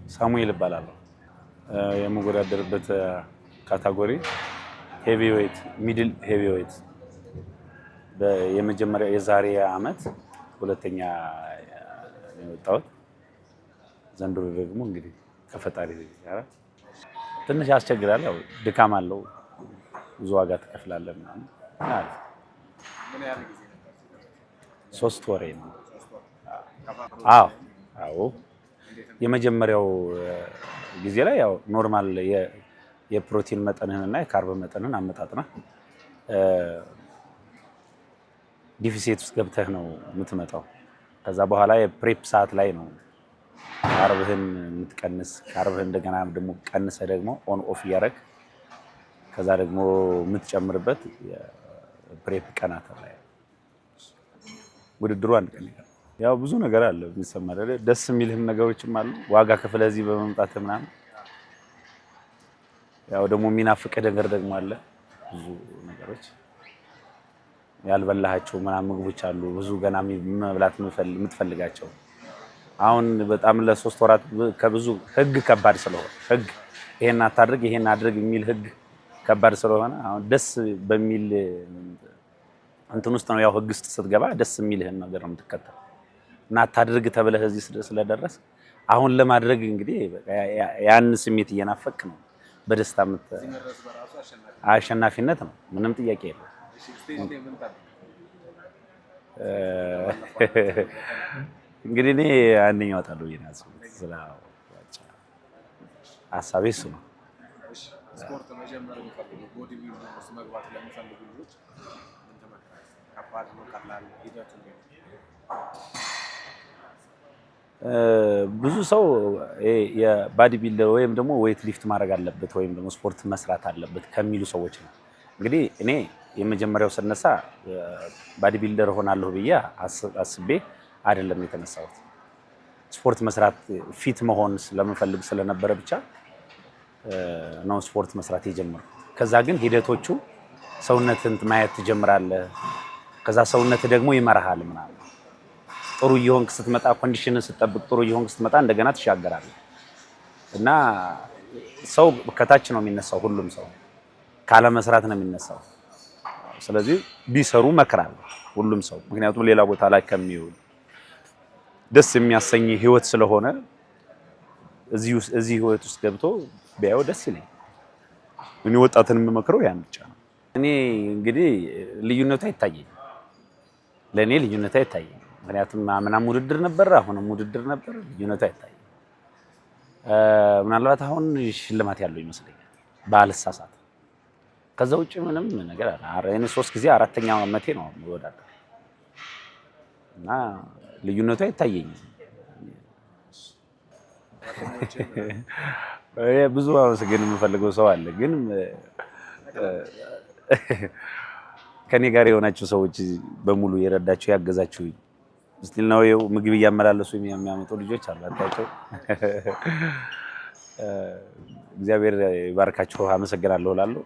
ሳሙኤል እባላለሁ። የምወዳደርበት ካታጎሪ ሄቪ ዌት ሚድል ሄቪ ዌት የመጀመሪያ የዛሬ አመት ሁለተኛ የወጣሁት ዘንድሮ ደግሞ እንግዲህ ከፈጣሪ ጋር ትንሽ ያስቸግራል። ያው ድካም አለው፣ ብዙ ዋጋ ትከፍላለህ ምናምን ማለት ምን ያህል ጊዜ ነበር? 3 ወሬ ነው። አዎ የመጀመሪያው ጊዜ ላይ ያው ኖርማል የፕሮቲን መጠንህንና የካርብ መጠንን አመጣጥና ዲፊሲት ውስጥ ገብተህ ነው የምትመጣው። ከዛ በኋላ የፕሬፕ ሰዓት ላይ ነው ካርብህን የምትቀንስ። ካርብህን እንደገና ደግሞ ቀንሰህ ደግሞ ኦን ኦፍ እያደረግ ከዛ ደግሞ የምትጨምርበት የፕሬፕ ቀናት ላይ ውድድሩ አንድ ቀን ይላል። ያው ብዙ ነገር አለ የሚሰማ ደስ የሚልህም ነገሮችም አሉ። ዋጋ ከፍለህ እዚህ በመምጣት ምናምን ያው ደግሞ የሚናፍቅህ ነገር ደግሞ አለ። ብዙ ነገሮች ያልበላሃቸው ምናምን ምግቦች አሉ። ብዙ ገና መብላት የምትፈልጋቸው አሁን በጣም ለ3 ወራት ከብዙ ህግ ከባድ ስለሆነ ህግ ይሄን አታድርግ ይሄን አድርግ የሚል ህግ ከባድ ስለሆነ አሁን ደስ በሚል እንትን ውስጥ ነው ያው ህግ ውስጥ ስትገባ ደስ የሚልህን ነገር ነው የምትከተለው እና አታድርግ ተብለህ እዚህ ስለደረስ አሁን ለማድረግ እንግዲህ ያን ስሜት እየናፈቅ ነው በደስታ አሸናፊነት ነው። ምንም ጥያቄ የለም። እንግዲህ እኔ አንደኛ እወጣለሁ ስለ ሀሳቤ እሱ ነው። ስፖርት መጀመር የሚፈልጉ ቦዲ ቢልዲንግ ውስጥ መግባት ለሚፈልጉ ልጆች ምን ትመክራለህ? ከባድ ነው ቀላል ሂደቱ ነው? ብዙ ሰው የባዲ ቢልደር ወይም ደግሞ ዌት ሊፍት ማድረግ አለበት ወይም ደግሞ ስፖርት መስራት አለበት ከሚሉ ሰዎች ነው። እንግዲህ እኔ የመጀመሪያው ስነሳ ባዲ ቢልደር ሆናለሁ ብዬ አስቤ አይደለም የተነሳሁት። ስፖርት መስራት ፊት መሆን ስለምፈልግ ስለነበረ ብቻ ነው ስፖርት መስራት የጀመርኩት። ከዛ ግን ሂደቶቹ ሰውነትን ማየት ትጀምራለህ። ከዛ ሰውነት ደግሞ ይመራሃል ምናምን ጥሩ እየሆንክ ስትመጣ ኮንዲሽንን ስትጠብቅ ጥሩ እየሆንክ ስትመጣ እንደገና ትሻገራለህ እና ሰው ከታች ነው የሚነሳው። ሁሉም ሰው ካለ መስራት ነው የሚነሳው። ስለዚህ ቢሰሩ እመክራለሁ ሁሉም ሰው፣ ምክንያቱም ሌላ ቦታ ላይ ከሚውል ደስ የሚያሰኝ ህይወት ስለሆነ እዚህ ህይወት ውስጥ ገብቶ ቢያየው ደስ ይለኛል። እኔ ወጣትን የምመክረው ያን ብቻ ነው። እኔ እንግዲህ ልዩነቱ አይታየኝም፣ ለእኔ ልዩነቱ አይታየኝም። ምክንያቱም አምናም ውድድር ነበር፣ አሁንም ውድድር ነበር። ልዩነቱ አይታየኝም። ምናልባት አሁን ሽልማት ያለው ይመስለኛል ባልሳሳት። ከዛ ውጭ ምንም ነገር አለ። እኔ 3 ጊዜ 4ኛ ዓመቴ ነው የምወዳደር እና ልዩነቱ አይታየኝም። ብዙ አመሰግን የምፈልገው ሰው አለ፣ ግን ከኔ ጋር የሆናችሁ ሰዎች በሙሉ የረዳችሁ ያገዛችሁ ስቲል ነው ምግብ እያመላለሱ የሚያመጡ ልጆች አሉ። አታውቀው። እግዚአብሔር ይባርካችሁ። አመሰግናለሁ እላለሁ።